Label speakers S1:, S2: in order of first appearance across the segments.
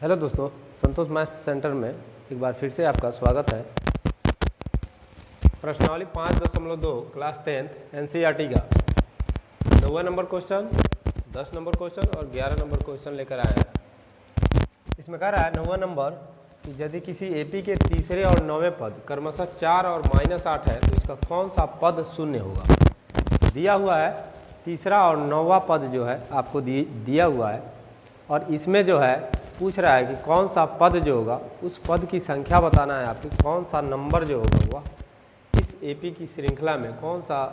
S1: Hello दोस्तों, संतोष maths centre में एक बार फिर से आपका स्वागत है। प्रश्नावली 5.2 क्लास 10th एनसीईआरटी का 9वां नंबर क्वेश्चन, 10 नंबर क्वेश्चन और 11 नंबर क्वेश्चन लेकर आया है। इसमें कह रहा है 9वां नंबर कि यदि किसी एपी के तीसरे और 9वें पद क्रमशः 4 और -8 है तो इसका कौन सा पद शून्य होगा। दिया हुआ है तीसरा और 9वां पद जो है आपको दिया हुआ है और इसमें जो है पूछ रहा है कि कौन सा पद जो होगा उस पद की संख्या बताना है आपको, कौन सा नंबर जो होगा वह इस एपी की श्रृंखला में कौन सा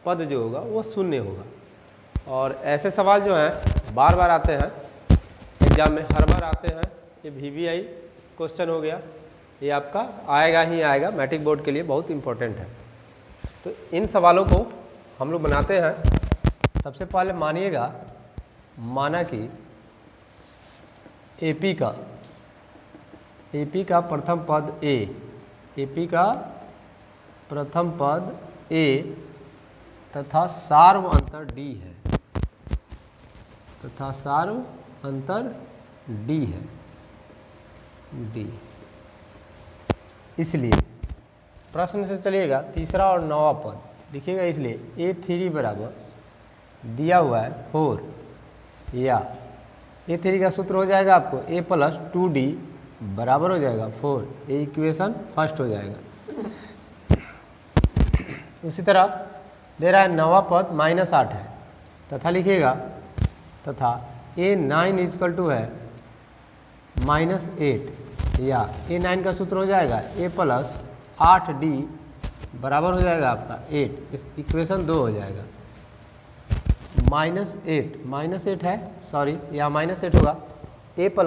S1: पद जो होगा वो शून्य होगा। और ऐसे सवाल जो हैं बार बार आते हैं एग्जाम में, हर बार आते हैं। ये VVI क्वेश्चन हो गया, ये आपका आएगा ही आएगा, मैट्रिक बोर्ड के लिए बहुत इम्पोर्टेंट है। तो इन सवालों को हम लोग बनाते हैं। सबसे पहले मानिएगा, माना कि एपी का प्रथम पद ए, एपी का प्रथम पद ए तथा सार्व अंतर डी है, तथा सार्व अंतर डी है, डी। इसलिए प्रश्न से चलिएगा तीसरा और 9वां पद लिखिएगा। इसलिए A3 बराबर दिया हुआ है 4, या A3 का सूत्र हो जाएगा आपको A + 2D बराबर हो जाएगा 4। ये इक्वेशन फर्स्ट हो जाएगा। उसी तरह दे रहा है 9वां पद -8 है, तथा लिखिएगा तथा A9 = है -8, या A9 का सूत्र हो जाएगा A + 8D बराबर हो जाएगा आपका 8। इस इक्वेशन 2 हो जाएगा। -8 है, सॉरी यहाँ -8 होगा, A +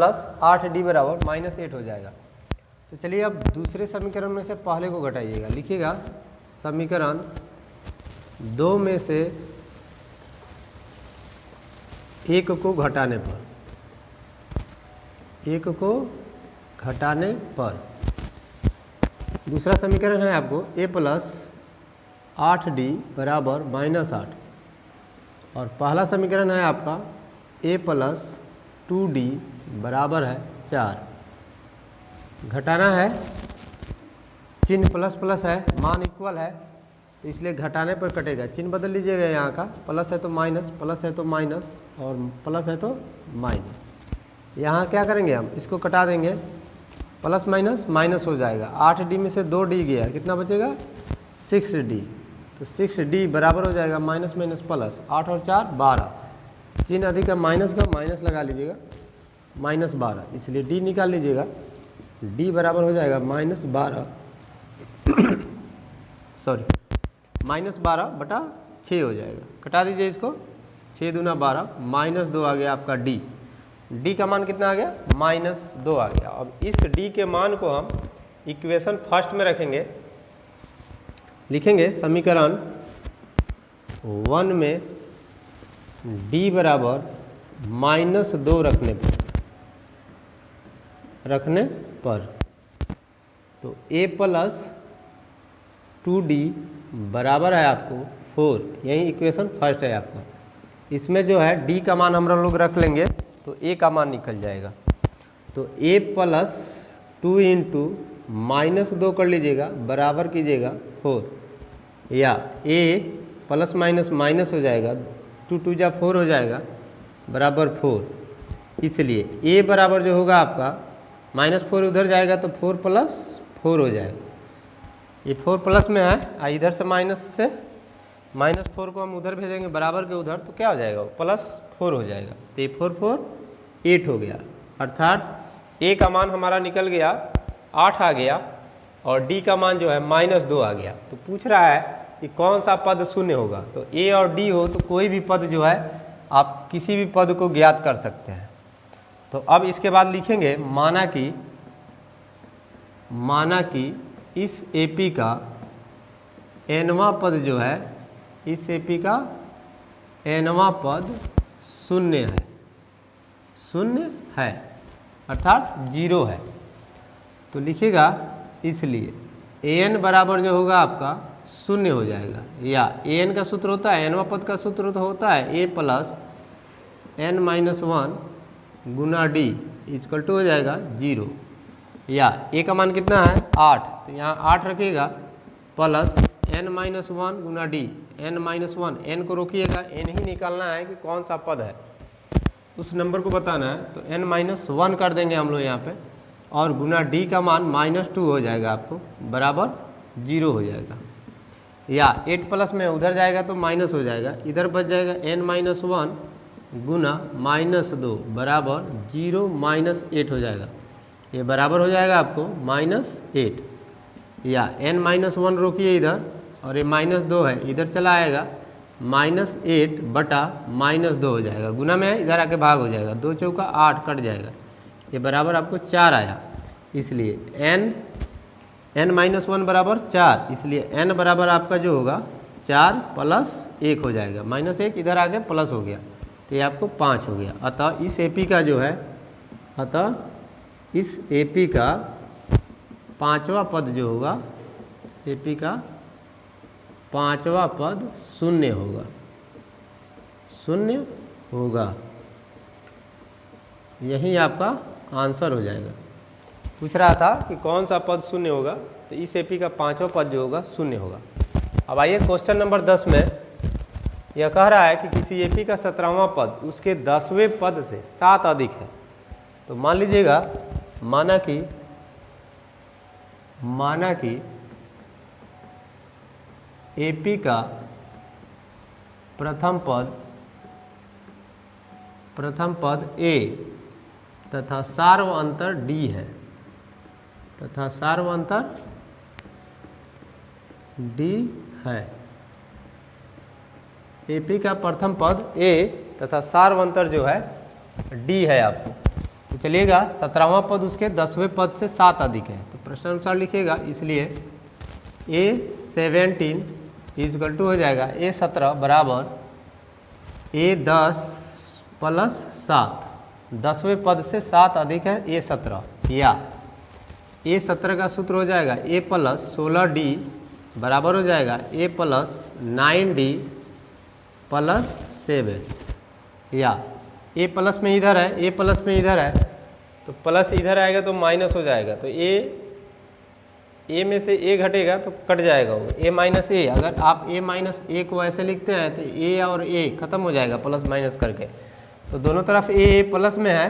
S1: 8D बराबर -8 हो जाएगा। तो चलिए अब दूसरे समीकरण में से पहले को घटाइएगा। लिखिएगा समीकरण 2 में से 1 को घटाने पर, 1 को घटाने पर दूसरा समीकरण है आपको A + 8D बराबर -8, और पहला समीकरण है आपका A + 2D बराबर है 4। घटाना है, चिन्ह प्लस प्लस है, मान इक्वल है, तो इसलिए घटाने पर कटेगा। चिन्ह बदल लीजिएगा, यहाँ का प्लस है तो माइनस, प्लस है तो माइनस, और प्लस है तो माइनस। यहाँ क्या करेंगे हम, इसको कटा देंगे, प्लस माइनस माइनस हो जाएगा। 8D में से 2D गया, कितना बचेगा 6D। तो 6D बराबर हो जाएगा माइनस माइनस प्लस, 8 और 4 12। चिन्ह अधिक का माइनस का माइनस लगा लीजिएगा, -12, इसलिए D निकाल लीजिएगा। D बराबर हो जाएगा -12 सॉरी -12/6 हो जाएगा। कटा दीजिए इसको, 6 दूना 12, -2 आ गया आपका D। D का मान कितना आ गया, -2 आ गया। अब इस D के मान को हम इक्वेशन फर्स्ट में रखेंगे। लिखेंगे समीकरण 1 में D बराबर -2 रखने पर तो A + 2D बराबर है आपको 4। यही इक्वेशन फर्स्ट है आपका। इसमें जो है D का मान हम लोग रख लेंगे तो A का मान निकल जाएगा। तो A + 2 × -2 कर लीजिएगा, बराबर कीजिएगा 4, या A प्लस माइनस माइनस हो जाएगा, 2 2 जा 4 हो जाएगा, बराबर 4। इसलिए A बराबर जो होगा आपका -4 उधर जाएगा तो 4 + 4 हो जाएगा। ये 4 प्लस में है, इधर से -4 को हम उधर भेजेंगे बराबर के उधर, तो क्या हो जाएगा, +4 हो जाएगा। तो ये 4 4 8 हो गया, अर्थात A का मान हमारा निकल गया 8 आ गया, और D का मान जो है -2 आ गया। तो पूछ रहा है कि कौन सा पद शून्य होगा। तो A और D हो तो कोई भी पद जो है आप किसी भी पद को ज्ञात कर सकते हैं। तो अब इसके बाद लिखेंगे माना कि इस AP का nवां पद जो है, इस AP का nवां पद शून्य है, अर्थात 0 है। तो लिखिएगा, इसलिए an बराबर जो होगा आपका 0 हो जाएगा, या an का सूत्र होता है, nवां पद का सूत्र तो होता है A + n - 1 गुना D इक्वल टू हो जाएगा 0, या ए का मान कितना है 8, तो यहाँ 8 रखिएगा प्लस n-1 गुना डी, n-1, n को रोकिएगा, n ही निकालना है कि कौन सा पद है उस नंबर को बताना है, तो n-1 कर देंगे हम लोग यहाँ पे, और गुना डी का मान -2 हो जाएगा आपको बराबर 0 हो जाएगा, या 8 प्लस में उधर जाएगा तो माइनस हो जाएगा, इधर बच जाएगा n-1 गुना -2 बराबर 0 -8 हो जाएगा, ये बराबर हो जाएगा आपको -8, या n-1 रोकिए इधर, और ये -2 है इधर चला आएगा, -8 बटा -2 हो जाएगा, गुना में है इधर आके भाग हो जाएगा, 2 चौका 8 कट जाएगा, ये बराबर आपको 4 आया, इसलिए n-1 बराबर 4, इसलिए n बराबर आपका जो होगा 4 + 1 हो जाएगा, -1 इधर आके प्लस हो गया, तो ये आपको 5 हो गया। अतः इस एपी का जो है, अतः इस एपी का पांचवा पद जो होगा, एपी का पांचवा पद 0 होगा, 0 होगा, यही आपका आंसर हो जाएगा। पूछ रहा था कि कौन सा पद 0 होगा, तो इस एपी का पांचवा पद जो होगा 0 होगा। अब आइए क्वेश्चन नंबर 10 में यह कह रहा है कि किसी एपी का 17वां पद उसके 10वें पद से 7 अधिक है, तो मान लीजिएगा, माना कि एपी का प्रथम पद ए तथा सार्व अंतर डी है, तथा सार्व अंतर डी है। एपी का प्रथम पद ए तथा सार्व अंतर जो है डी है आपको, तो चलिएगा 17वां पद उसके 10वें पद से 7 अधिक है, तो प्रश्न अनुसार लिखिएगा, इसलिए A17 इक्वल टू हो जाएगा A17 बराबर A10 + 7, 10वें पद से 7 अधिक है A17, या A17 का सूत्र हो जाएगा A + 16D बराबर हो जाएगा A + 9D + 7, या ए प्लस में इधर है, ए प्लस में इधर है, तो प्लस इधर आएगा तो माइनस हो जाएगा, तो ए में से ए घटेगा तो कट जाएगा वो, A-A, अगर आप A-A को ऐसे लिखते हैं तो ए और ए खत्म हो जाएगा प्लस माइनस करके, तो दोनों तरफ ए प्लस में है,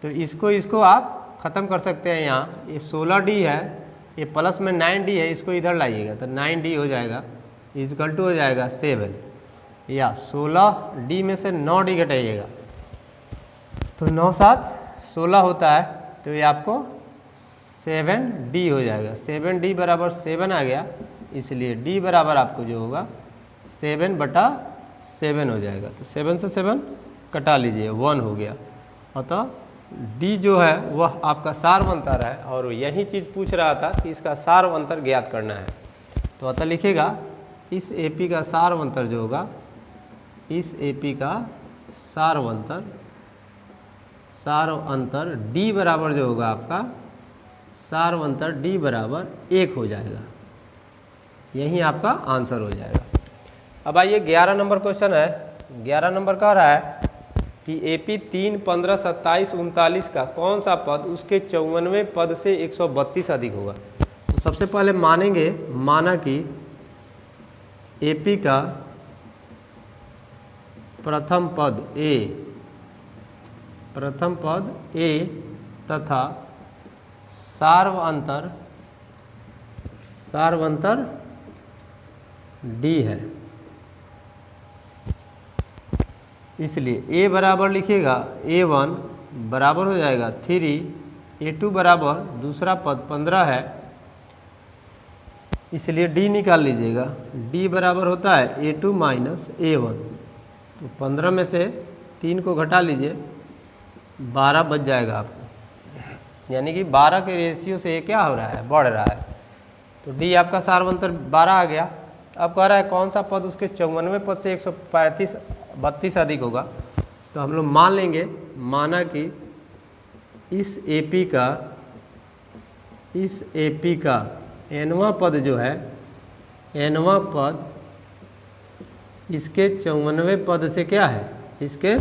S1: तो इसको आप ख़त्म कर सकते हैं। यहाँ ये 16D है, ये प्लस में 9D है, इसको इधर लाइएगा तो 9D हो जाएगा, इक्वल टू हो जाएगा 7, या 16D में से 9D घटाइएगा तो 9 × 7 16 होता है, तो ये आपको 7D हो जाएगा, 7D बराबर 7 आ गया, इसलिए D बराबर आपको जो होगा 7/7 हो जाएगा, तो 7 से 7 कटा लीजिए, 1 हो गया। अतः D जो है वह आपका सार्व अंतर है, और यही चीज़ पूछ रहा था कि इसका सार्व अंतर ज्ञात करना है, तो अतः लिखेगा इस एपी का सार्व अंतर जो होगा, इस एपी का सार्व अंतर D बराबर जो होगा आपका सार्व अंतर D बराबर 1 हो जाएगा, यही आपका आंसर हो जाएगा। अब आइए 11 नंबर क्वेश्चन है। 11 नंबर कह रहा है कि एपी 3, 15, 27, 39 का कौन सा पद उसके 54वें पद से 132 अधिक होगा। तो सबसे पहले माना कि एपी का प्रथम पद ए तथा सार्व अंतर डी है, इसलिए ए बराबर लिखिएगा A1 बराबर हो जाएगा 3, A2 बराबर दूसरा पद 15 है, इसलिए D निकाल लीजिएगा, D बराबर होता है A2 - A1, तो 15 में से 3 को घटा लीजिए, 12 बच जाएगा आपको, यानी कि 12 के रेशियो से ये क्या हो रहा है, बढ़ रहा है, तो D आपका सार्व अंतर 12 आ गया। अब कह रहा है कौन सा पद उसके 54वें पद से 132 अधिक होगा, तो हम लोग मान लेंगे, माना कि इस एपी का nवां पद जो है, nवां पद इसके 54वें पद से क्या है, इसके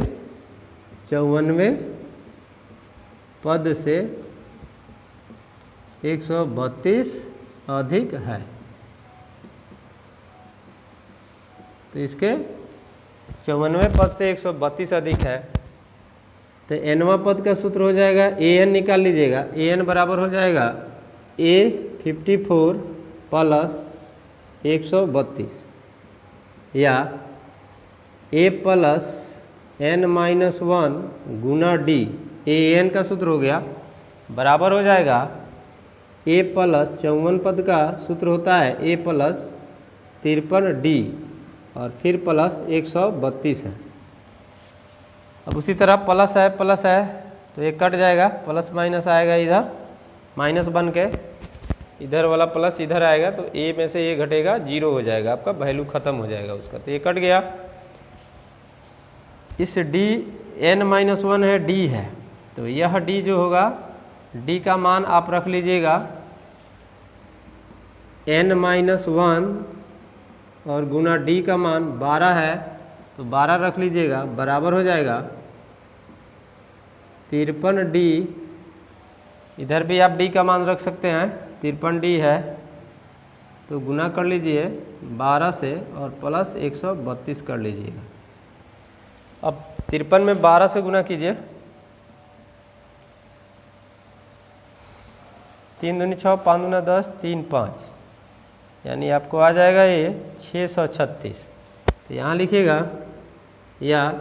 S1: 54वें पद से 132 अधिक है। तो इसके 54वें पद से 132 अधिक है, तो nवां पद का सूत्र हो जाएगा an निकाल लीजिएगा। an बराबर हो जाएगा a 54 प्लस 132 या a plus n-1 Guna d। an का सूत्र हो गया बराबर हो जाएगा a प्लस 54 पद का सूत्र होता है a प्लस 53d और फिर प्लस 132 है। अब उसी तरह प्लस है तो ये कट जाएगा, प्लस माइनस आएगा, इधर माइनस बन के इधर वाला प्लस इधर आएगा, तो ए में से ये घटेगा, जीरो हो जाएगा, आपका वैल्यू खत्म हो जाएगा उसका, तो ये कट गया। इस डी n-1 है, डी है, तो यह डी जो होगा, डी का मान आप रख लीजिएगा n-1 और गुना डी का मान 12 है, तो 12 रख लीजिएगा, बराबर हो जाएगा 53d। इधर भी आप डी का मान रख सकते हैं, 53d है, तो गुना कर लीजिए 12 से और प्लस 132 कर लीजिएगा। अब 53 में 12 से गुना कीजिए, 3 दूनी 6, 5 दूना 10, 3 5, यानी आपको आ जाएगा ये 636। तो यहाँ लिखिएगा या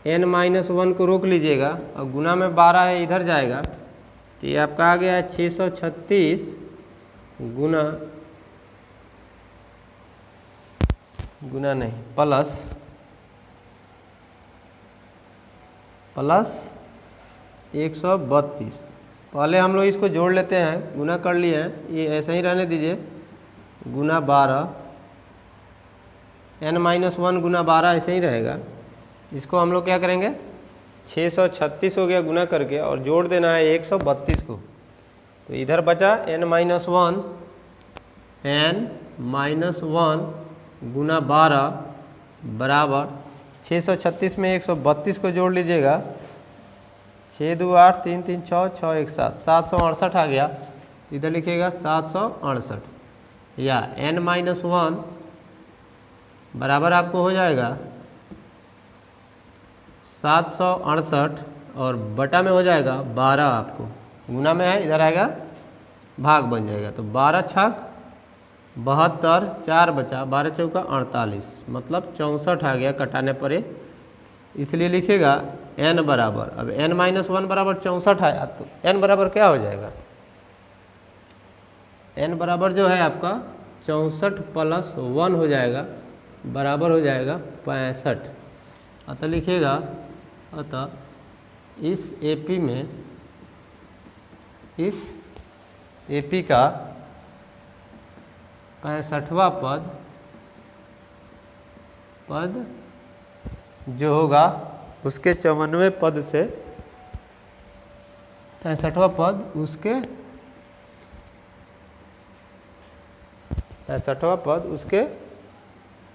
S1: n-1 को रोक लीजिएगा और गुना में 12 है, इधर जाएगा, तो ये आपका आ गया है 636 गुना नहीं प्लस 132। पहले हम लोग इसको जोड़ लेते हैं, गुना कर लिए हैं, ये ऐसे ही रहने दीजिए, गुना 12, n-1 गुना 12 ऐसे ही रहेगा। इसको हम लोग क्या करेंगे, 636 हो गया गुना करके, और जोड़ देना है 132 को, तो इधर बचा n-1 गुना 12 बराबर 636 में 132 को जोड़ लीजिएगा, 6 2 8, 3 3 6, 6 1 7, 768 आ गया। इधर लिखिएगा 768 या n-1 बराबर आपको हो जाएगा 768 और बटा में हो जाएगा 12, आपको गुना में है, इधर आएगा भाग बन जाएगा, तो 12 छक 72, 4 बचा, 12 चौका 48, मतलब 64 आ गया कटाने पर, इसलिए लिखिएगा n बराबर, अब n-1 बराबर 64 आया, तो n बराबर क्या हो जाएगा, n बराबर जो है आपका 64 प्लस 1 हो जाएगा, बराबर हो जाएगा 65। अतः लिखिएगा, अतः इस AP में, इस AP का 65वां पद जो होगा उसके 54वें पद से 65वां पद उसके 65वां पद उसके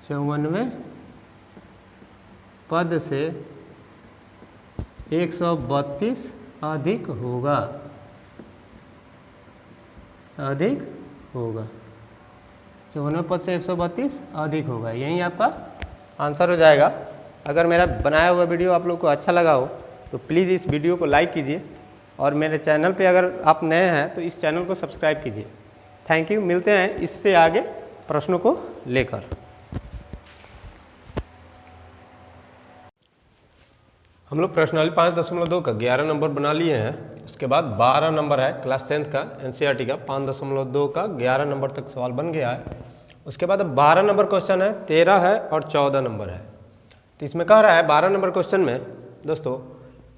S1: 54वें पद से 132 अधिक होगा, अधिक होगा, 54वें पद से 132 अधिक होगा, यही आपका आंसर हो जाएगा। अगर मेरा बनाया हुआ वीडियो आप लोग को अच्छा लगा हो तो प्लीज़ इस वीडियो को लाइक कीजिए, और मेरे चैनल पे अगर आप नए हैं तो इस चैनल को सब्सक्राइब कीजिए। थैंक यू, मिलते हैं इससे आगे प्रश्नों को लेकर। हम लोग प्रश्नावली 5.2 का 11 नंबर बना लिए हैं, उसके बाद 12 नंबर है क्लास 10th का NCERT का 5.2 का 11 नंबर तक सवाल बन गया है। उसके बाद अब 12 नंबर क्वेश्चन है, 13 है और 14 नंबर है। तो इसमें कह रहा है 12 नंबर क्वेश्चन में दोस्तों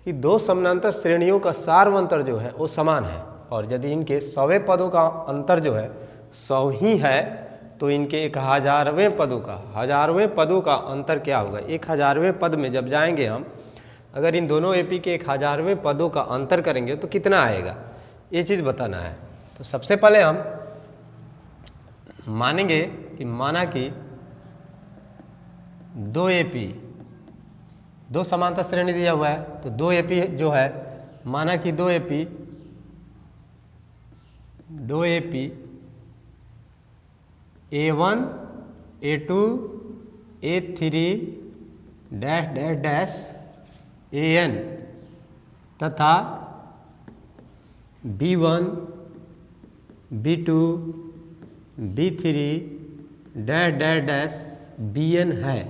S1: कि दो समानांतर श्रेणियों का सार्वअंतर जो है वो समान है, और यदि इनके 100वें पदों का अंतर जो है 100 ही है तो इनके 1000वें पदों का 1000वें पदों का अंतर क्या होगा। 1000वें पद में जब जाएंगे हम, अगर इन दोनों AP के 1000वें पदों का अंतर करेंगे तो कितना आएगा, ये चीज़ बताना है। तो सबसे पहले हम मानेंगे कि माना कि दो AP, दो समांतर श्रेणी दिया हुआ है, तो दो AP जो है माना कि दो AP A1 A2 A3 dash dash dash AN तथा B1 B2 B3 dash dash dash BN है।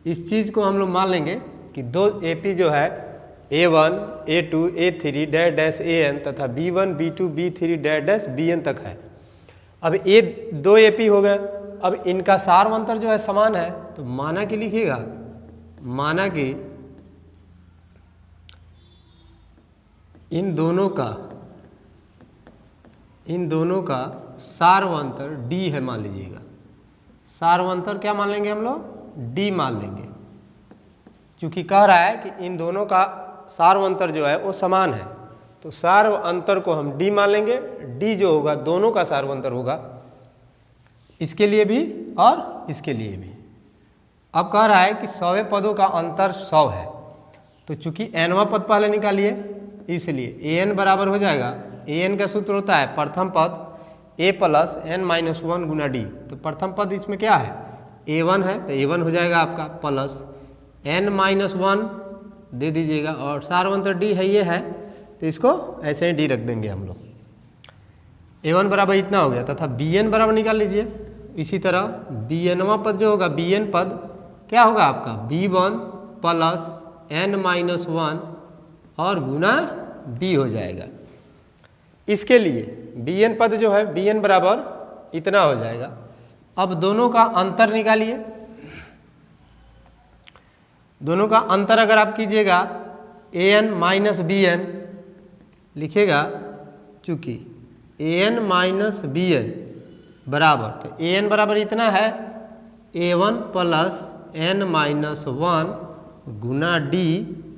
S1: इस चीज़ को हम लोग मान लेंगे कि दो AP जो है A1 A2 A3 dash dash AN तथा B1 B2 B3 dash dash BN तक है। अब ये दो AP हो गए। अब इनका सार्वंतर जो है समान है, तो माना कि लिखिएगा, माना कि इन दोनों का सार्वंतर D है मान लीजिएगा। सार्वंतर क्या मान लेंगे हम लोग? D मान लेंगे, क्योंकि कह रहा है कि इन दोनों का सार्वंतर जो है वो समान है, तो सार्वंतर को हम D मान लेंगे। D जो होगा दोनों का सार्वंतर होगा, इसके लिए भी और इसके लिए भी। अब कह रहा है कि 100वें पदों का अंतर 100 है, तो चूंकि nवां पद पहले निकालिए, इसलिए an बराबर हो जाएगा, an का सूत्र होता है प्रथम पद a plus n-1 Guna d। तो प्रथम पद इसमें क्या है? a1 है, तो a1 हो जाएगा आपका प्लस n-1 दे दीजिएगा, और सार्वंतर d है, ये है, तो इसको ऐसे ही d रख देंगे हम लोग। a1 बराबर इतना हो गया, तथा bn बराबर निकाल लीजिए। इसी तरह bnवां पद जो होगा, bn पद क्या होगा आपका? b1 प्लस n-1 और गुना b हो जाएगा। इसके लिए bn पद जो है bn बराबर इतना हो जाएगा। अब दोनों का अंतर निकालिए। दोनों का अंतर अगर आप कीजिएगा an माइनस bn लिखेगा, चूंकि an माइनस bn बराबर, तो an बराबर इतना है a1 प्लस n-1 गुना d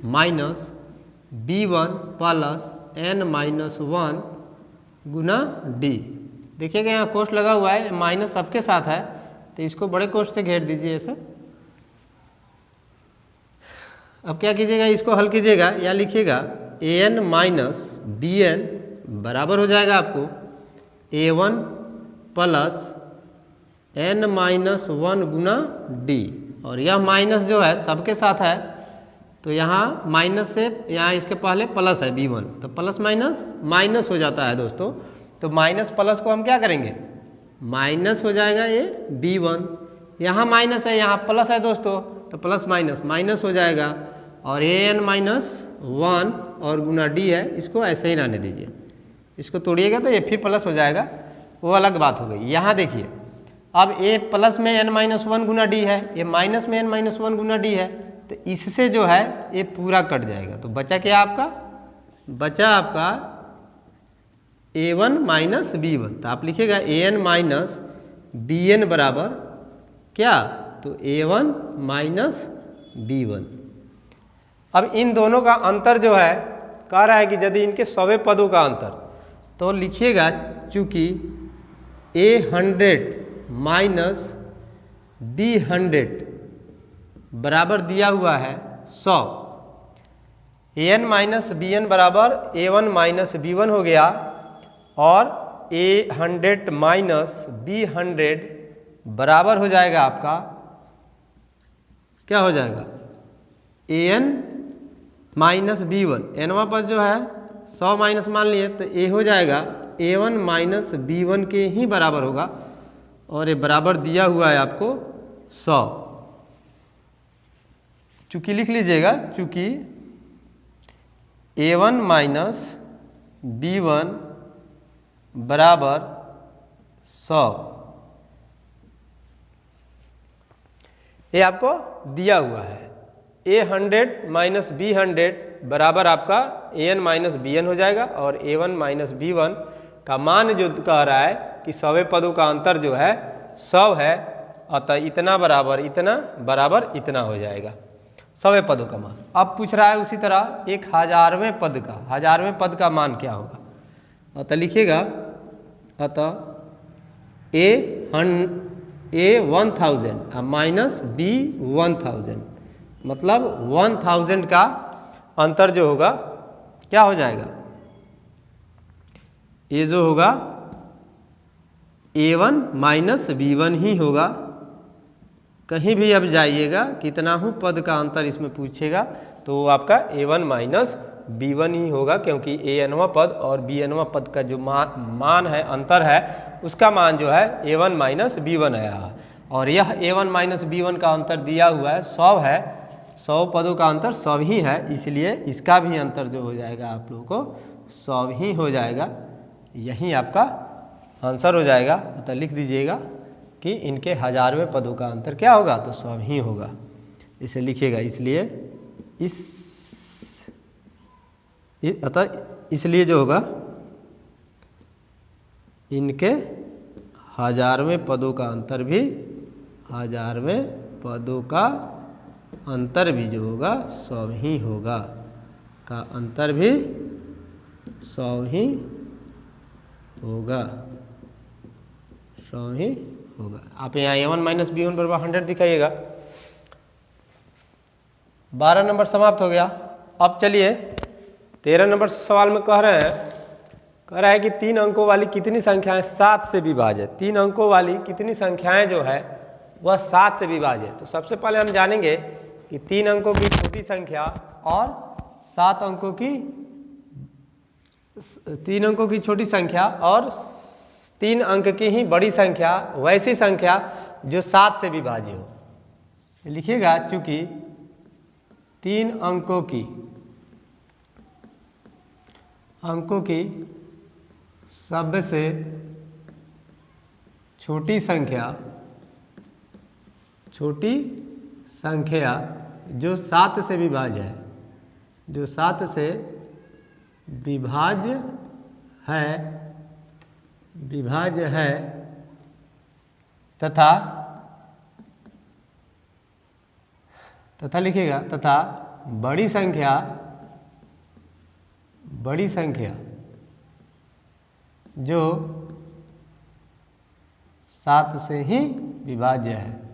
S1: minus b1 plus n-1 गुना d। देखिएगा यहाँ कोष्ठ लगा हुआ है, माइनस सबके साथ है, तो इसको बड़े कोष्ठ से घेर दीजिए ऐसे। अब क्या कीजिएगा, इसको हल कीजिएगा, या लिखिएगा an माइनस bn बराबर हो जाएगा आपको a1 प्लस n-1 गुना d, और यह माइनस जो है सबके साथ है, तो यहाँ माइनस से यहाँ इसके पहले प्लस है b1, तो प्लस माइनस माइनस हो जाता है दोस्तों। तो माइनस प्लस को हम क्या करेंगे? माइनस हो जाएगा ये b1, यहाँ माइनस है यहाँ प्लस है दोस्तों, तो प्लस माइनस माइनस हो जाएगा, और an-1 और गुना d है, इसको ऐसे ही रहने दीजिए। इसको तोड़िएगा तो ये फिर प्लस हो जाएगा, वो अलग बात हो गई। यहाँ देखिए, अब a प्लस में n-1 गुना d है, ये माइनस में n-1 गुना d है, तो इससे जो है ये पूरा कट जाएगा। तो बचा क्या आपका? बचा आपका a1 माइनस b1। तो आप लिखिएगा an माइनस bn बराबर क्या? तो a1 माइनस b1। अब इन दोनों का अंतर जो है, कह रहा है कि यदि इनके 100वें पदों का अंतर, तो लिखिएगा चूंकि a100 माइनस b100 बराबर दिया हुआ है 100, an माइनस bn बराबर a1 माइनस b1 हो गया, और a100 माइनस b100 बराबर हो जाएगा आपका, क्या हो जाएगा? an माइनस b1, nवां पद जो है 100 माइनस मान लिए, तो a हो जाएगा a1 माइनस b1 के ही बराबर होगा, और ये बराबर दिया हुआ है आपको 100। चूंकि लिख लीजिएगा, चूंकि a1 माइनस b1 बराबर 100, ये आपको दिया हुआ है। a100 माइनस b100 बराबर आपका an माइनस bn हो जाएगा, और a1 माइनस b1 का मान जो कह रहा है कि 100वें पदों का अंतर जो है 100 है, अतः इतना बराबर इतना हो जाएगा 100वें पदों का मान। अब पूछ रहा है उसी तरह 1000वें पद का, 1000वें पद का मान क्या होगा? अतः लिखिएगा, अतः a1000 माइनस b1000, मतलब 1000 का अंतर जो होगा क्या हो जाएगा, ये जो होगा A1 माइनस B1 ही होगा। कहीं भी अब जाइएगा कितना हूँ पद का अंतर इसमें पूछेगा तो वो आपका A1 माइनस B1 ही होगा, क्योंकि ANवा पद और BNवा पद का जो मान है, अंतर है, उसका मान जो है A1 माइनस B1 है। और यह A1 माइनस B1 का अंतर दिया हुआ है 100 है, 100 पदों का अंतर 100 ही है, इसलिए इसका भी अंतर जो हो जाएगा आप लोगों को 100 ही हो जाएगा। यही आपका आंसर हो जाएगा। तो लिख दीजिएगा कि इनके हजारवें पदों का अंतर क्या होगा, तो 100 ही होगा, इसे लिखिएगा। इसलिए इसलिए जो होगा इनके हजारवें पदों का अंतर भी, हजारवें पदों का अंतर भी जो होगा 100 ही होगा, का अंतर भी 100 ही होगा, 100 ही होगा। आप यहाँ A1 माइनस B1 बराबर 100 दिखाइएगा। 12 नंबर समाप्त हो गया। अब चलिए 13 नंबर सवाल में कह रहा है कि 3 अंकों वाली कितनी संख्याएं 7 से विभाज्य है। 3 अंकों वाली कितनी संख्याएं जो है वह 7 से विभाज्य है। तो सबसे पहले हम जानेंगे कि 3 अंकों की छोटी संख्या और 7 अंकों की 3 अंकों की छोटी संख्या और 3 अंक की ही बड़ी संख्या, वैसी संख्या जो 7 से विभाज्य हो। लिखिएगा, चूंकि 3 अंकों की सबसे छोटी संख्या जो 7 से विभाज्य है, जो 7 से विभाज्य है तथा लिखिएगा, तथा बड़ी संख्या जो 7 से ही विभाज्य है।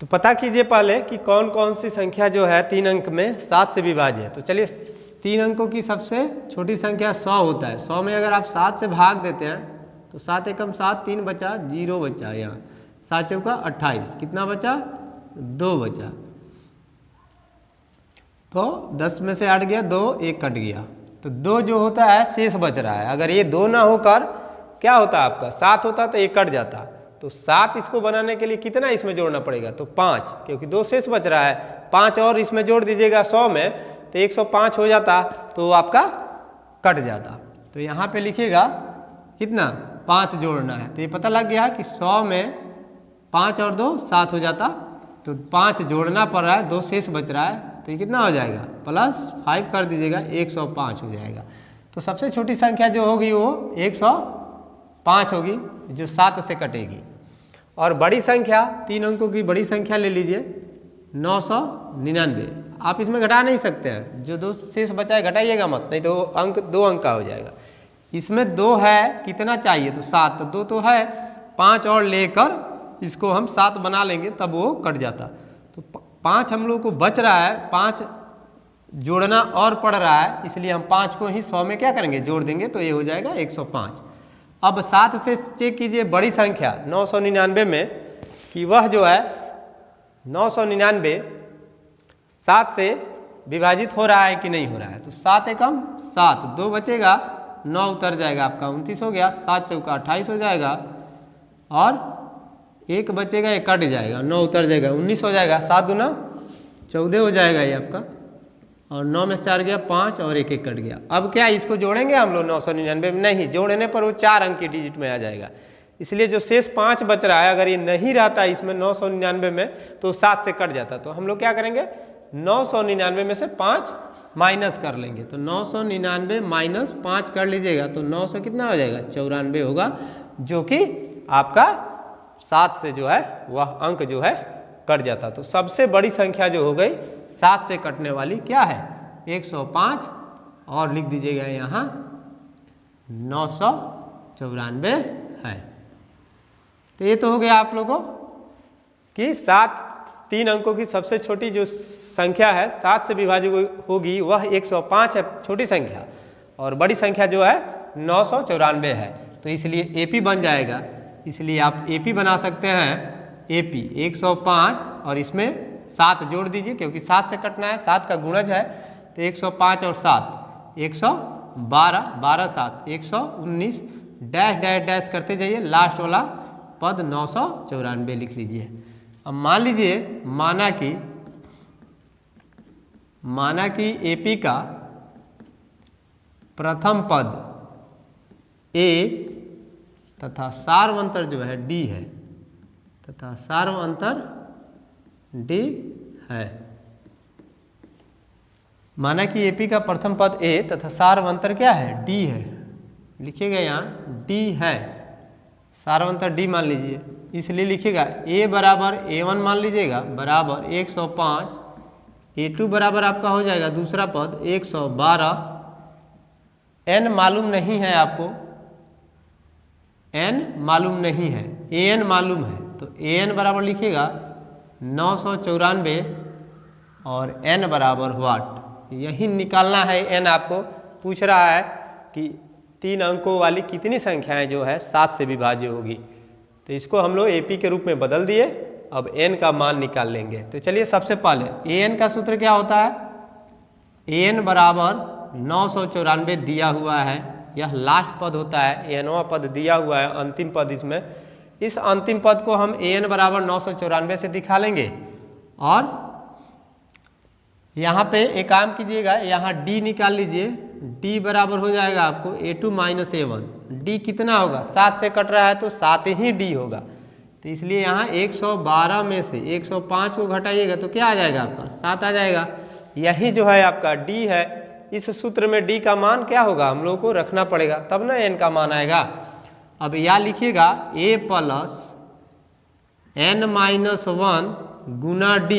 S1: तो पता कीजिए पहले कि कौन कौन सी संख्या जो है 3 अंक में 7 से विभाज्य है। तो चलिए 3 अंकों की सबसे छोटी संख्या 100 होता है। 100 में अगर आप 7 से भाग देते हैं तो 7 एकम 7, 3 बचा, 0 बचा, यहाँ 7 चौका 28, कितना बचा, 2 बचा। तो 10 में से 8 गया, 2, 1 कट गया, तो 2 जो होता है शेष बच रहा है। अगर ये 2 ना होकर क्या होता आपका 7 होता तो 1 कट जाता। तो 7 इसको बनाने के लिए कितना इसमें जोड़ना पड़ेगा, तो 5, क्योंकि 2 शेष बच रहा है, 5 और इसमें जोड़ दीजिएगा 100 में तो 105 हो जाता, तो आपका कट जाता। तो यहाँ पे लिखिएगा कितना, 5 जोड़ना है। तो ये पता लग गया कि 100 में 5 और 2 7 हो जाता, तो 5 जोड़ना पड़ रहा है, 2 शेष बच रहा है, तो ये कितना हो जाएगा, +5 कर दीजिएगा, 105 हो जाएगा। तो सबसे छोटी संख्या जो होगी वो 105 होगी, जो 7 से कटेगी। और बड़ी संख्या 3 अंकों की बड़ी संख्या ले लीजिए 999। आप इसमें घटा नहीं सकते हैं, जो 2 शेष बचा है घटाइएगा मत, नहीं तो अंक 2 अंक का हो जाएगा। इसमें 2 है, कितना चाहिए, तो 7, तो 2 तो है, 5 और लेकर इसको हम 7 बना लेंगे तब वो कट जाता। तो 5 हम लोग को बच रहा है, 5 जोड़ना और पड़ रहा है, इसलिए हम 5 को ही 100 में क्या करेंगे, जोड़ देंगे, तो ये हो जाएगा 105। अब 7 से चेक कीजिए बड़ी संख्या 999 में कि वह जो है 999 7 से विभाजित हो रहा है कि नहीं हो रहा है। तो 7 एकम 7, 2 बचेगा, 9 उतर जाएगा, आपका 29 हो गया, 7 चौका 28 हो जाएगा, और 1 बचेगा, 1 कट जाएगा, 9 उतर जाएगा, 19 हो जाएगा, 7 दूना 14 हो जाएगा ये आपका, और 9 में से 4 गया 5 और 1 1 कट गया। अब क्या इसको जोड़ेंगे हम लोग 999 में, नहीं, जोड़ने पर वो 4 अंक की डिजिट में आ जाएगा। इसलिए जो शेष 5 बच रहा है, अगर ये नहीं रहता इसमें 999 में तो 7 से कट जाता। तो हम लोग क्या करेंगे, 999 में से 5 माइनस कर लेंगे। तो 999 माइनस 5 कर लीजिएगा, तो 900 कितना हो जाएगा, 94 होगा, जो कि आपका 7 से जो है वह अंक जो है कट जाता। तो सबसे बड़ी संख्या जो हो गई 7 से कटने वाली क्या है, 105, और लिख दीजिएगा यहाँ 994 है। तो ये तो हो गया आप लोगों कि 7 3 अंकों की सबसे छोटी जो संख्या है 7 से विभाजित होगी वह 105 है छोटी संख्या, और बड़ी संख्या जो है 994 है। तो इसलिए एपी बन जाएगा, इसलिए आप एपी बना सकते हैं। एपी 105 और इसमें 7 जोड़ दीजिए क्योंकि 7 से कटना है, 7 का गुणज है। तो 105 और 7 112, 12 7 119, डैश डैश डैश करते जाइए, लास्ट वाला पद 994 लिख लीजिए। अब मान लीजिए माना कि एपी का प्रथम पद ए तथा सार्वंतर जो है डी है, तथा सार्वंतर डी है। माना कि एपी का प्रथम पद ए तथा सार्वंतर क्या है, डी है। लिखिएगा यहाँ डी है, सार्वंतर डी मान लीजिए, इसलिए लिखिएगा ए बराबर A1 मान लीजिएगा बराबर 105, A2 बराबर आपका हो जाएगा दूसरा पद 112। n मालूम नहीं है आपको, n मालूम नहीं है, an मालूम है, तो an बराबर लिखिएगा 994 और n बराबर वाट। यही निकालना है n। आपको पूछ रहा है कि 3 अंकों वाली कितनी संख्याएं जो है 7 से विभाज्य होगी, तो इसको हम लोग एपी के रूप में बदल दिए। अब n का मान निकाल लेंगे। तो चलिए सबसे पहले an का सूत्र क्या होता है, an बराबर 994 दिया हुआ है, यह लास्ट पद होता है, nवां पद दिया हुआ है, अंतिम पद इसमें। इस अंतिम पद को हम an बराबर 994 से दिखा लेंगे। और यहाँ पे एक काम कीजिएगा, यहाँ d निकाल लीजिए, d बराबर हो जाएगा आपको A2 माइनस A1। d कितना होगा, 7 से कट रहा है तो 7 ही d होगा, तो इसलिए यहाँ 112 में से 105 को घटाइएगा तो क्या आ जाएगा आपका 7 आ जाएगा। यही जो है आपका d है। इस सूत्र में d का मान क्या होगा हम लोग को रखना पड़ेगा, तब ना n का मान आएगा। अब यहाँ लिखिएगा a प्लस n माइनस 1 गुना d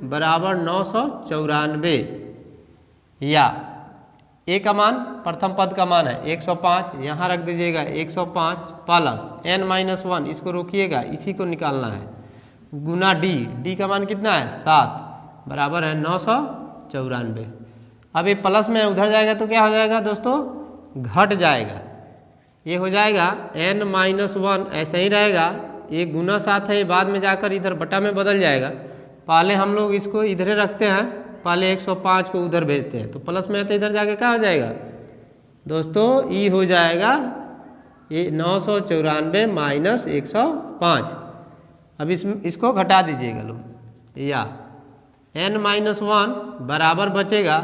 S1: बराबर 994, या a का मान प्रथम पद का मान है 105, यहाँ रख दीजिएगा 105 प्लस n माइनस 1, इसको रोकिएगा, इसी को निकालना है, गुना d का मान कितना है 7 बराबर है 994। अब ये प्लस में उधर जाएगा तो क्या हो जाएगा दोस्तों, घट जाएगा, ये हो जाएगा n माइनस 1, ऐसा ही रहेगा। ये गुना 7 है, बाद में जाकर इधर बटा में बदल जाएगा। पहले हम लोग इसको इधर रखते हैं, पहले 105 को उधर भेजते हैं, तो प्लस में है तो इधर जाके क्या हो जाएगा दोस्तों, ई हो जाएगा ये 994 माइनस 105। अब इसको घटा दीजिएगा लोग, या n माइनस 1 बराबर बचेगा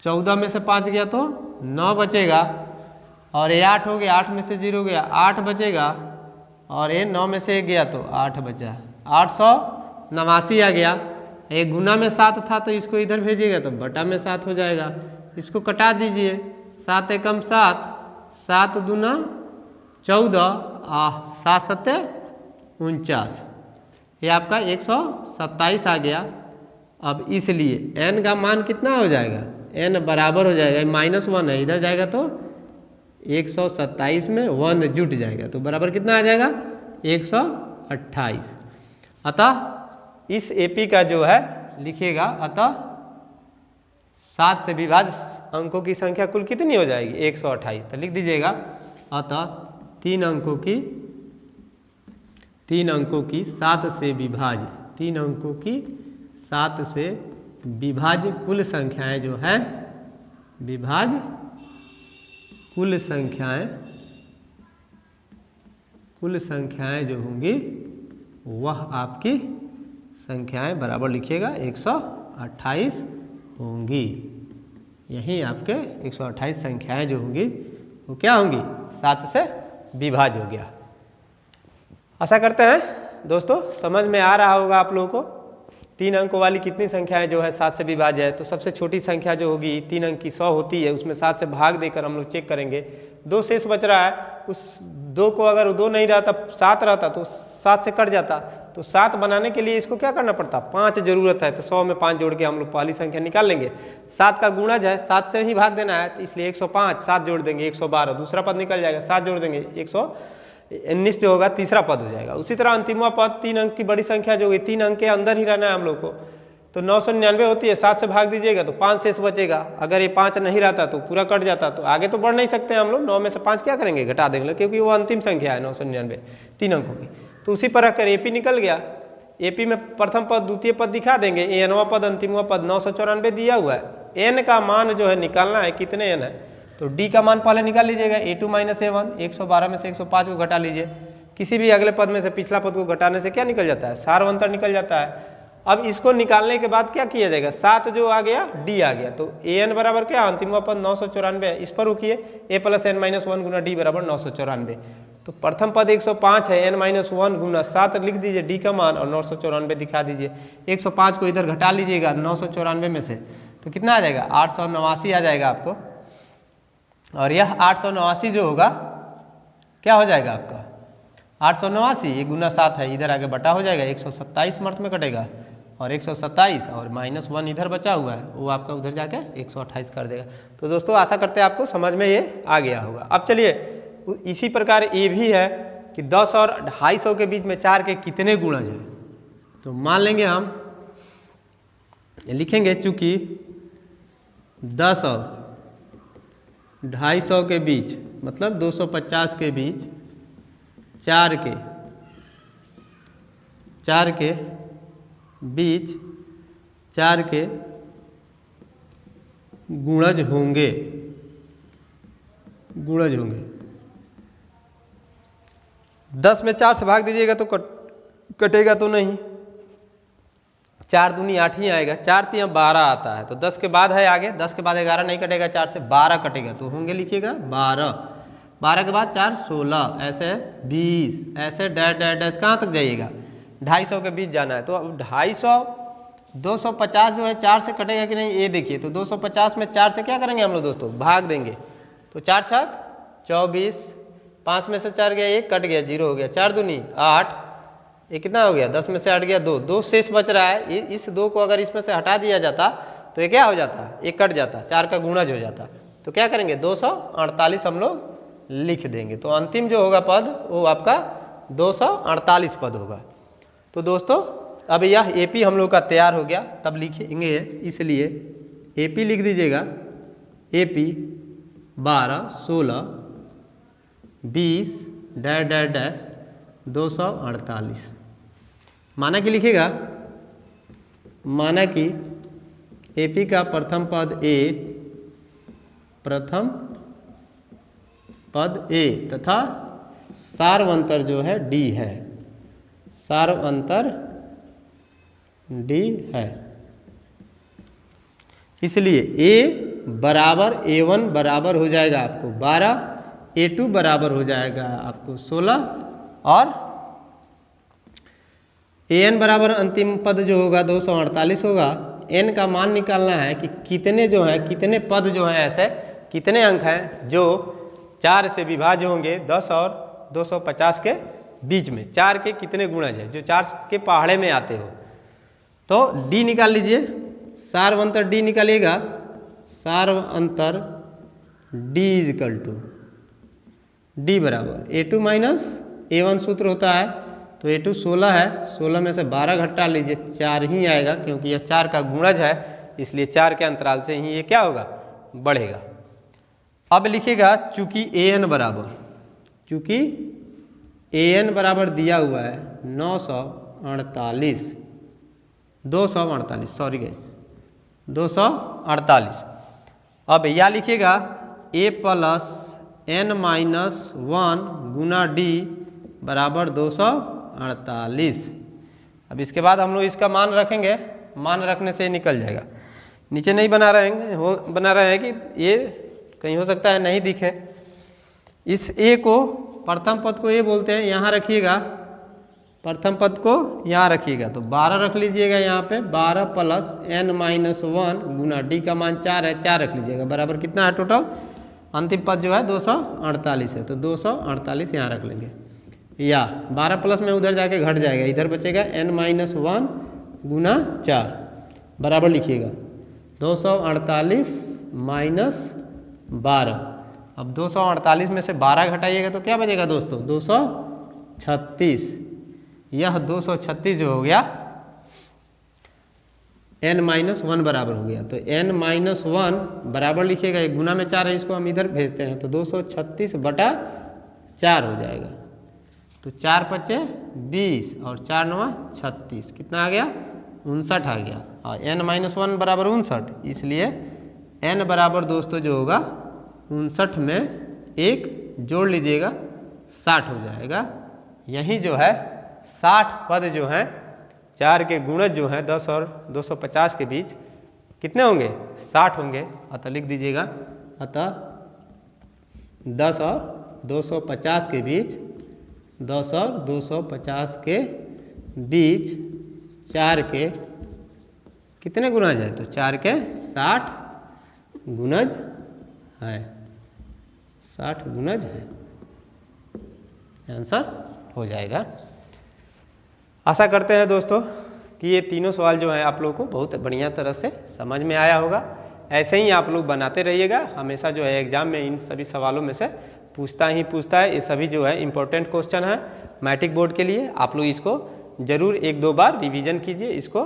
S1: 14 में से 5 गया तो 9 बचेगा, और ये 8 हो गया, 8 में से 0 गया 8 बचेगा, और ये 9 में से 1 गया तो 8 बचा, 889 आ गया। ये गुना में 7 था तो इसको इधर भेजिएगा तो बटा में 7 हो जाएगा। इसको कटा दीजिए, 7 एकम 7, 7 दूना 14, 7 सत्ते 49, ये आपका 127 आ गया। अब इसलिए n का मान कितना हो जाएगा, n बराबर हो जाएगा -1 है, इधर जाएगा तो 127 में 1 जुट जाएगा, तो बराबर कितना आ जाएगा 128। अतः इस एपी का जो है लिखिएगा, अतः 7 से विभाज्य अंकों की संख्या कुल कितनी हो जाएगी 128। तो लिख दीजिएगा, अतः 3 अंकों की 7 से विभाज्य, 3 अंकों की 7 से विभाज्य कुल संख्याएं जो है, विभाज्य कुल संख्याएं जो होंगी वह आपकी संख्याएं बराबर लिखिएगा 128 होंगी। यही आपके 128 संख्याएं जो होंगी वो क्या होंगी 7 से विभाज्य हो गया। आशा करते हैं दोस्तों समझ में आ रहा होगा आप लोगों को। 3 अंकों वाली कितनी संख्याएं जो है 7 से विभाज्य है, तो सबसे छोटी संख्या जो होगी 3 अंक की 100 होती है, उसमें 7 से भाग देकर हम लोग चेक करेंगे। 2 शेष बच रहा है, उस 2 को अगर 2 नहीं रहता 7 रहता तो 7 से कट जाता, तो 7 बनाने के लिए इसको क्या करना पड़ता 5 जरूरत है, तो 100 में 5 जोड़ के हम लोग पहली संख्या निकाल लेंगे। 7 का गुणज है, 7 से ही भाग देना है, तो इसलिए 105, 7 जोड़ देंगे 112, दूसरा पद निकल जाएगा, 7 जोड़ देंगे 19 जो होगा तीसरा पद हो जाएगा। उसी तरह अंतिमवा पद 3 अंक की बड़ी संख्या जो होगी 3 अंक के अंदर ही रहना है हम लोग को। तो 999 होती है, 7 से भाग दीजिएगा तो 5 शेष बचेगा। अगर ये 5 नहीं रहता तो पूरा कट जाता, तो आगे तो बढ़ नहीं सकते हम लोग। 9 में से 5 क्या करेंगे, घटा देंगे, क्योंकि वो अंतिम संख्या है 999 3 अंकों की। तो उसी पर रखकर एपी निकल गया। एपी में प्रथम पद द्वितीय पद दिखा देंगे, एनवा पद अंतिमवा पद 994 दिया हुआ है। एन का मान जो है निकालना है, कितने एन है, तो डी का मान पहले निकाल लीजिएगा। a2 - a1 112 में से 105 को घटा लीजिए। किसी भी अगले पद में से पिछला पद को घटाने से क्या निकल जाता है, सार्वंतर निकल जाता है। अब इसको निकालने के बाद क्या किया जाएगा, 7 जो आ गया डी आ गया, तो an बराबर क्या, अंतिमवा पद 994, इस पर रुकिए, a + n - 1 गुना डी बराबर 994। तो प्रथम पद 105 है, n - 1 गुना 7 लिख दीजिए डी का मान और 994 दिखा दीजिए। 105 को इधर घटा लीजिएगा 994 में से, तो कितना आ जाएगा, 889 आ जाएगा आपको। और यह 889 जो होगा क्या हो जाएगा आपका, 889 ये गुना 7 है, इधर आगे बटा हो जाएगा, 127 मर्थ में कटेगा और 127 और -1 इधर बचा हुआ है, वो आपका उधर जाके 128 कर देगा। तो दोस्तों आशा करते हैं आपको समझ में ये आ गया होगा। अब चलिए इसी प्रकार ये भी है कि 10 और 250 के बीच में 4 के कितने गुणज हैं। तो मान लेंगे हम लिखेंगे, चूंकि 10 और 250 के बीच मतलब 250 के बीच 4 के बीच 4 के गुणज होंगे। 10 में 4 से भाग दीजिएगा तो कटेगा तो नहीं, 4 दूनी 8 ही आएगा, 4 3 12 आता है। तो 10 के बाद है आगे, 10 के बाद 11 नहीं कटेगा, 4 से 12 कटेगा, तो होंगे लिखिएगा 12। 12 के बाद 4 16, ऐसे 20, ऐसे डैश डैश डैश कहाँ तक जाइएगा, 250 के बीच जाना है। तो अब 250 250 जो है 4 से कटेगा कि नहीं, ये देखिए। तो 250 में 4 से क्या करेंगे हम लोग दोस्तों, भाग देंगे। तो 4 छक 24, 5 में से 4 गया, 1 कट गया, 0 हो गया, 4 दूनी 8, ये कितना हो गया, 10 में से 8 गया 2, 2 शेष बच रहा है। इस 2 को अगर इसमें से हटा दिया जाता तो ये क्या हो जाता, ये कट जाता, 4 का गुणज हो जाता। तो क्या करेंगे, 248 हम लोग लिख देंगे। तो अंतिम जो होगा पद वो आपका 248 पद होगा। तो दोस्तों अब यह एपी हम लोग का तैयार हो गया, तब लिखेंगे, इसलिए एपी लिख दीजिएगा, एपी 12 16 20 डैश डैश डैश 248। माना कि लिखिएगा, माना कि एपी का प्रथम पद ए तथा सार्वंतर जो है डी है, सार्वंतर डी है। इसलिए ए बराबर a1 बराबर हो जाएगा आपको 12, a2 बराबर हो जाएगा आपको 16 और an बराबर अंतिम पद जो होगा 248 होगा। n का मान निकालना है कि कितने जो हैं, कितने पद जो हैं, ऐसे कितने अंक हैं जो 4 से विभाज्य होंगे 10 और 250 के बीच में, 4 के कितने गुणज हैं जो 4 के पहाड़े में आते हो। तो d निकाल लीजिए, सार्वंतर d निकालिएगा, सार्वंतर d = d बराबर a2 - a1 सूत्र होता है। तो a2 16 है, 16 में से 12 घटा लीजिए, 4 ही आएगा, क्योंकि यह 4 का गुणज है, इसलिए 4 के अंतराल से ही ये क्या होगा, बढ़ेगा। अब लिखिएगा, चूंकि an बराबर दिया हुआ है 248, सॉरी गाइस 248। अब या लिखिएगा a + n - 1 गुना d बराबर 248। अब इसके बाद हम लोग इसका मान रखेंगे, मान रखने से निकल जाएगा। नीचे नहीं बना रहे हैं कि ये कहीं हो सकता है नहीं दिखे। इस a को, प्रथम पद को a बोलते हैं, यहाँ रखिएगा, प्रथम पद को यहाँ रखिएगा। तो 12 रख लीजिएगा यहाँ पे, 12 + n - 1 गुना d का मान 4 है, 4 रख लीजिएगा, बराबर कितना है टोटल, अंतिम पद जो है 248 है। तो 248 यहाँ रख लेंगे, या 12 प्लस में उधर जाके घट जाएगा, इधर बचेगा n - 1 गुना 4 बराबर लिखिएगा 248 - 12। अब 248 में से 12 घटाइएगा तो क्या बचेगा दोस्तों? 236। यह 236 जो हो गया n-1 बराबर हो गया। तो n-1 बराबर लिखिएगा, एक गुना में 4 है, इसको हम इधर भेजते हैं तो 236/4 हो जाएगा। तो 4 पचे 20 और 4 9 36, कितना आ गया? 59 आ गया। और n-1 बराबर 59, इसलिए n बराबर दोस्तों जो होगा 59 में 1 जोड़ लीजिएगा 60 हो जाएगा। यही जो है 60 पद जो हैं 4 के गुणज जो हैं 10 और 250 के बीच कितने होंगे? 60 होंगे। अतः लिख दीजिएगा, अतः 10 और 250 के बीच 10 और 250 के बीच 4 के कितने गुणज है? तो 4 के 60 गुणज है, 60 गुणज है। आंसर हो जाएगा। आशा करते हैं दोस्तों कि ये तीनों सवाल जो हैं आप लोगों को बहुत बढ़िया तरह से समझ में आया होगा। ऐसे ही आप लोग बनाते रहिएगा, हमेशा जो है एग्जाम में इन सभी सवालों में से पूछता है। ये सभी जो है इम्पोर्टेंट क्वेश्चन है मैट्रिक बोर्ड के लिए। आप लोग इसको ज़रूर 1-2 बार रिवीजन कीजिए, इसको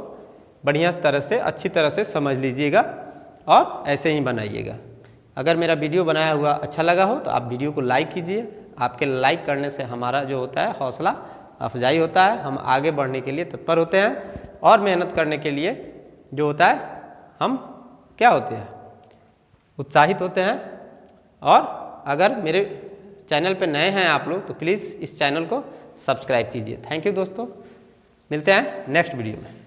S1: बढ़िया तरह से अच्छी तरह से समझ लीजिएगा और ऐसे ही बनाइएगा। अगर मेरा वीडियो बनाया हुआ अच्छा लगा हो तो आप वीडियो को लाइक कीजिए। आपके लाइक करने से हमारा जो होता है हौसला अफजाई होता है, हम आगे बढ़ने के लिए तत्पर होते हैं और मेहनत करने के लिए जो होता है हम क्या होते हैं? उत्साहित होते हैं। और अगर मेरे चैनल पे नए हैं आप लोग तो प्लीज़ इस चैनल को सब्सक्राइब कीजिए। थैंक यू दोस्तों, मिलते हैं नेक्स्ट वीडियो में।